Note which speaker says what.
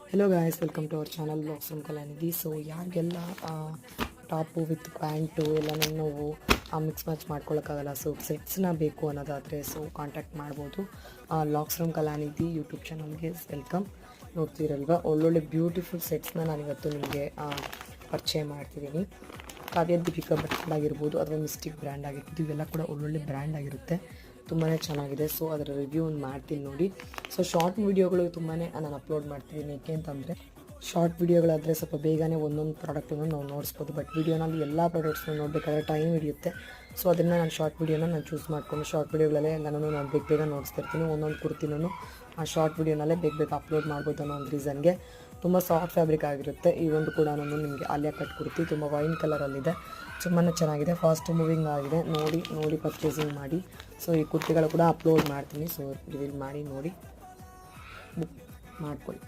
Speaker 1: Hello guys, welcome to our channel blogs from Kalanidhi. So ಯಾರಿಗೆಲ್ಲ top with pant ಎಲ್ಲ ನಾವು mix match ಮಾಡ್ಕೊಳ್ಳೋಕ್ಕಾಗಲ್ಲ, so ಸೆಟ್ಸ್ನ ಬೇಕು ಅನ್ನೋದಾದರೆ ಸೊ ಕಾಂಟ್ಯಾಕ್ಟ್ ಮಾಡ್ಬೋದು. ಬ್ಲಾಗ್ಸ್ ಫ್ರಮ್ ಕಲಾನಿಧಿ ಯೂಟ್ಯೂಬ್ ಚಾನಲ್ಗೆ ವೆಲ್ಕಮ್. ನೋಡ್ತಿರಲ್ವ, ಒಳ್ಳೊಳ್ಳೆ ಬ್ಯೂಟಿಫುಲ್ ಸೆಟ್ಸ್ನ ನಾನಿವತ್ತು ನಿಮಗೆ ಪರಿಚಯ ಮಾಡ್ತಿದ್ದೀನಿ. ಕಾವ್ಯ ದೀಪಿಕಾ ಬ್ರ್ಯಾಂಡ್ ಆಗಿರ್ಬೋದು ಅಥವಾ ಮಿಸ್ಟಿಕ್ ಬ್ರ್ಯಾಂಡ್ ಆಗಿರ್ಬೋದು, ಇವೆಲ್ಲ ಕೂಡ ಒಳ್ಳೊಳ್ಳೆ ಬ್ರ್ಯಾಂಡ್ ಆಗಿರುತ್ತೆ, ತುಂಬಾ ಚೆನ್ನಾಗಿದೆ. ಸೊ ಅದರ ರಿವ್ಯೂ ಒಂದು ಮಾಡ್ತೀನಿ ನೋಡಿ. ಸೊ ಶಾರ್ಟ್ ವೀಡಿಯೋಗಳು ತುಂಬಾ ನಾನು ಅಪ್ಲೋಡ್ ಮಾಡ್ತಿದ್ದೀನಿ. ಏಕೆ ಅಂತಂದರೆ ಶಾರ್ಟ್ ವೀಡಿಯೋಗಳಾದರೆ ಸ್ವಲ್ಪ ಬೇಗನೆ ಒಂದೊಂದು ಪ್ರಾಡಕ್ಟನ್ನು ನಾವು ನೋಡಿಸ್ಬೋದು, ಬಟ್ ವೀಡಿಯೋನಲ್ಲಿ ಎಲ್ಲ ಪ್ರಾಡಕ್ಟ್ಸ್ನ ನೋಡಬೇಕಾದ್ರೆ ಟೈಮ್ ಹಿಡಿಯುತ್ತೆ. ಸೊ ಅದನ್ನು ನಾನು ಶಾರ್ಟ್ ವೀಡಿಯೋನ ಚೂಸ್ ಮಾಡಿಕೊಂಡು ಶಾರ್ಟ್ ವೀಡಿಯೋಗಳಲ್ಲೇ ಎಲ್ಲನೂ ನಾನು ಬೇಗ ನೋಡಿಸ್ತಿರ್ತೀನಿ. ಒಂದೊಂದು ಕುರ್ತಿನೂ ಆ ಶಾರ್ಟ್ ವೀಡಿಯೋನಲ್ಲೇ ಬೇಗ ಅಪ್ಲೋಡ್ ಮಾಡ್ಬೋದು ಅನ್ನೋ ಒಂದು ರೀಸನ್ಗೆ. ತುಂಬ ಸಾಫ್ಟ್ ಫ್ಯಾಬ್ರಿಕ್ ಆಗಿರುತ್ತೆ. ಈ ಒಂದು ಕೂಡ ನಿಮಗೆ ಆಲಿಯಾ ಕಟ್ ಕುರ್ತಿ ತುಂಬ ವೈನ್ ಕಲರಲ್ಲಿದೆ, ತುಂಬಾ ಚೆನ್ನಾಗಿದೆ, ಫಾಸ್ಟ್ ಮೂವಿಂಗ್ ಆಗಿದೆ. ನೋಡಿ ಪರ್ಚೇಸಿಂಗ್ ಮಾಡಿ. ಸೊ ಈ ಕುರ್ತಿಗಳು ಕೂಡ ಅಪ್ಲೋಡ್ ಮಾಡ್ತೀನಿ, ಸೊ ರಿವೀಲ್ ಮಾಡಿ ನೋಡಿ ಬುಕ್ ಮಾಡ್ಕೊಳ್ಳಿ.